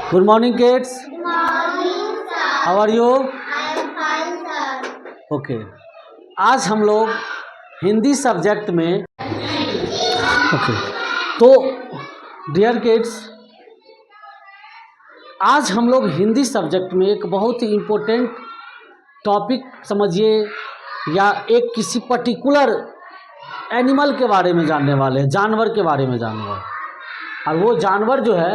Good morning, kids. Morning, sir. How are you? I am fine, sir. Okay. आज हम लोग Hindi subject में तो डियर किड्स, आज हम लोग हिंदी सब्जेक्ट में एक बहुत ही इम्पोर्टेंट टॉपिक समझिए या एक किसी पर्टिकुलर एनिमल के बारे में जानने वाले हैं, जानवर के बारे में जानने वाले। और वो जानवर जो है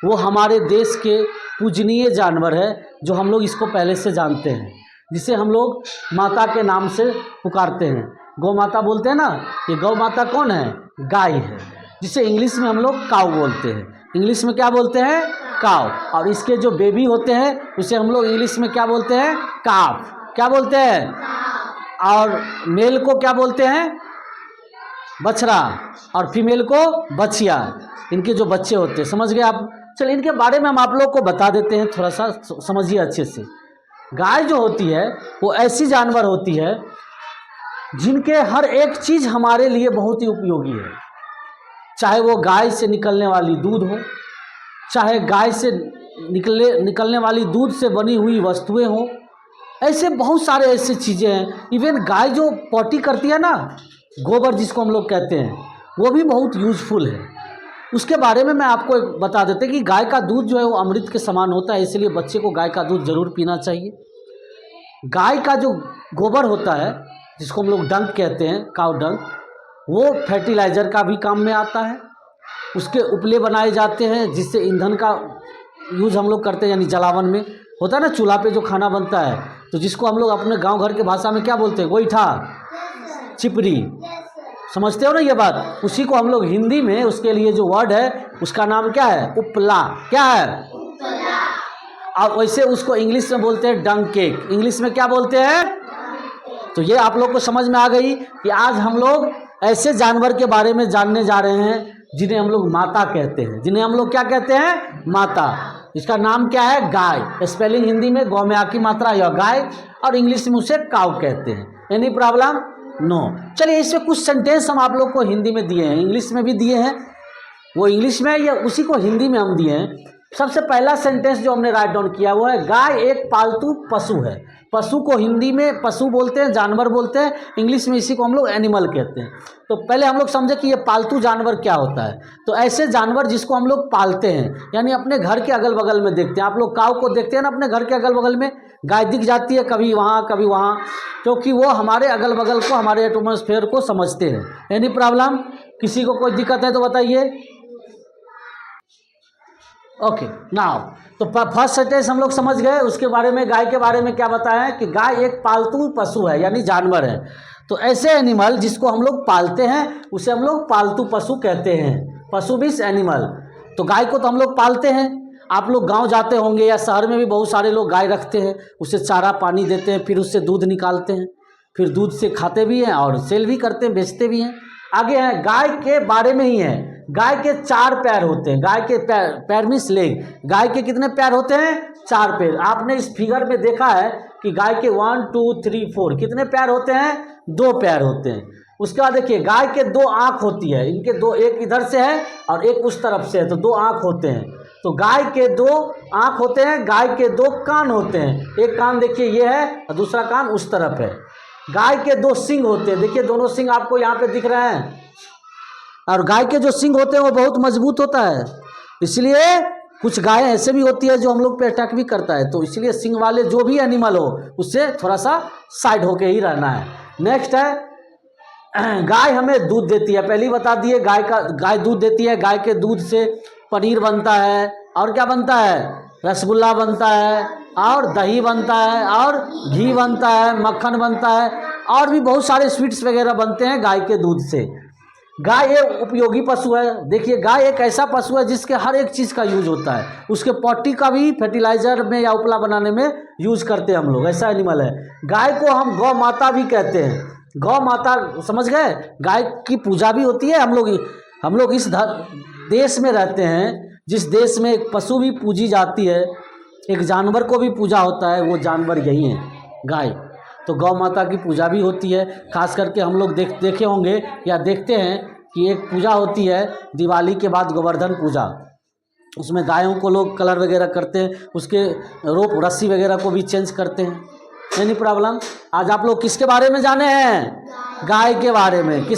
वो हमारे देश के पूजनीय जानवर है, जो हम लोग इसको पहले से जानते हैं, जिसे हम लोग माता के नाम से पुकारते हैं। गौ माता बोलते हैं ना, ये गौ माता कौन है? गाय है, जिसे इंग्लिश में हम लोग काऊ बोलते हैं। इंग्लिश में क्या बोलते हैं? काऊ। और इसके जो बेबी होते हैं उसे हम लोग इंग्लिश में क्या बोलते हैं? काफ। क्या बोलते हैं? और मेल को क्या बोलते हैं? बछड़ा। और फीमेल को बछिया। इनके जो बच्चे होते हैं, समझ गए आप? चलिए इनके बारे में हम आप लोग को बता देते हैं, थोड़ा सा समझिए अच्छे से। गाय जो होती है वो ऐसी जानवर होती है जिनके हर एक चीज़ हमारे लिए बहुत ही उपयोगी है। चाहे वो गाय से निकलने वाली दूध हो, चाहे गाय से निकलने वाली दूध से बनी हुई वस्तुएं हो, ऐसे बहुत सारे ऐसे चीज़ें हैं। इवन गाय जो पॉटी करती है ना, गोबर जिसको हम लोग कहते हैं, वो भी बहुत यूजफुल है। उसके बारे में मैं आपको एक बता देते कि गाय का दूध जो है वो अमृत के समान होता है, इसलिए बच्चे को गाय का दूध जरूर पीना चाहिए। गाय का जो गोबर होता है, जिसको हम लोग डंक कहते हैं, काउ डंक, वो फर्टिलाइज़र का भी काम में आता है। उसके उपले बनाए जाते हैं जिससे ईंधन का यूज़ हम लोग करते हैं, यानी जलावन में होता है ना, चूल्हा पे जो खाना बनता है, तो जिसको हम लोग अपने गांव घर के भाषा में क्या बोलते हैं? गोईठा, चिपरी। समझते हो ना ये बात? उसी को हम लोग हिंदी में, उसके लिए जो वर्ड है उसका नाम क्या है? उपला। क्या है? उपला। और वैसे उसको इंग्लिश में बोलते हैं डंक केक। इंग्लिश में क्या बोलते हैं? तो ये आप लोग को समझ में आ गई कि आज हम लोग ऐसे जानवर के बारे में जानने जा रहे हैं जिन्हें हम लोग माता कहते हैं। जिन्हें हम लोग क्या कहते हैं? माता। इसका नाम क्या है? गाय। स्पेलिंग हिंदी में गौ में आ की मात्रा या गाय, और इंग्लिश में उसे काउ कहते हैं। Any problem? नो। चलिए इसमें कुछ सेंटेंस हम आप लोग को हिंदी में दिए हैं, इंग्लिश में भी दिए हैं। वो इंग्लिश में या उसी को हिंदी में हम दिए हैं। सबसे पहला सेंटेंस जो हमने राइट डाउन किया वो है गाय एक पालतू पशु है। पशु को हिंदी में पशु बोलते हैं, जानवर बोलते हैं, इंग्लिश में इसी को हम लोग एनिमल कहते हैं। तो पहले हम लोग समझे कि ये पालतू जानवर क्या होता है। तो ऐसे जानवर जिसको हम लोग पालते हैं, यानी अपने घर के अगल बगल में देखते हैं। आप लोग काऊ को देखते हैं ना, अपने घर के अगल बगल में गाय दिख जाती है, कभी वहाँ कभी वहाँ, क्योंकि वो हमारे अगल बगल को, हमारे एटमॉस्फेयर को समझते हैं। Any problem? किसी को कोई दिक्कत है तो बताइए। ओके नाउ, तो फर्स्ट सेंटेंस हम लोग समझ गए। उसके बारे में, गाय के बारे में क्या बताया है कि गाय एक पालतू पशु है, यानी जानवर है। तो ऐसे एनिमल जिसको हम लोग पालते हैं उसे हम लोग पालतू पशु कहते हैं। पशु मीन्स एनिमल। तो गाय को तो हम लोग पालते हैं। आप लोग गांव जाते होंगे या शहर में भी बहुत सारे लोग गाय रखते हैं, उसे चारा पानी देते हैं, फिर उससे दूध निकालते हैं, फिर दूध से खाते भी हैं और सेल भी करते हैं, बेचते भी हैं। आगे है गाय के बारे में ही है। गाय के 4 पैर होते हैं। गाय के पैर मीन्स लेग। गाय के कितने पैर होते हैं? 4 पैर। आपने इस फिगर में देखा है कि गाय के 1 2 3 4 कितने पैर होते हैं? 2 पैर होते हैं। उसके बाद देखिए गाय के 2 आँख होती है। इनके 2, एक इधर से है और एक उस तरफ से है, तो 2 आँख होते हैं। तो गाय के 2 आँख होते हैं, गाय के 2 कान होते हैं। एक कान देखिए ये है और दूसरा कान उस तरफ है। गाय के 2 सींग होते हैं, देखिए दोनों सींग आपको यहाँ पे दिख रहे हैं। और गाय के जो सींग होते हैं वो बहुत मजबूत होता है, इसलिए कुछ गाय ऐसे भी होती है जो हम लोग पे अटैक भी करता है। तो इसलिए सींग वाले जो भी एनिमल हो उससे थोड़ा सा साइड होके ही रहना है। नेक्स्ट है गाय हमें दूध देती है। पहले ही बता दिए गाय दूध देती है। गाय के दूध से पनीर बनता है, और क्या बनता है? रसगुल्ला बनता है, और दही बनता है, और घी बनता है, मक्खन बनता है, और भी बहुत सारे स्वीट्स वगैरह बनते हैं गाय के दूध से। गाय एक उपयोगी पशु है। देखिए गाय एक ऐसा पशु है जिसके हर एक चीज़ का यूज होता है। उसके पॉटी का भी फर्टिलाइजर में या उपला बनाने में यूज करते हैं हम लोग। ऐसा एनिमल है। गाय को हम गौ माता भी कहते हैं। गौ माता, समझ गए? गाय की पूजा भी होती है। हम लोग इस देश में रहते हैं जिस देश में एक पशु भी पूजी जाती है, एक जानवर को भी पूजा होता है, वो जानवर यही है, गाय। तो गौ माता की पूजा भी होती है। खास करके हम लोग देखे होंगे या देखते हैं कि एक पूजा होती है दिवाली के बाद, गोवर्धन पूजा। उसमें गायों को लोग कलर वगैरह करते हैं, उसके रोप रस्सी वगैरह को भी चेंज करते हैं। Any problem? आज आप लोग किसके बारे में जाने हैं? गाय के बारे में। किस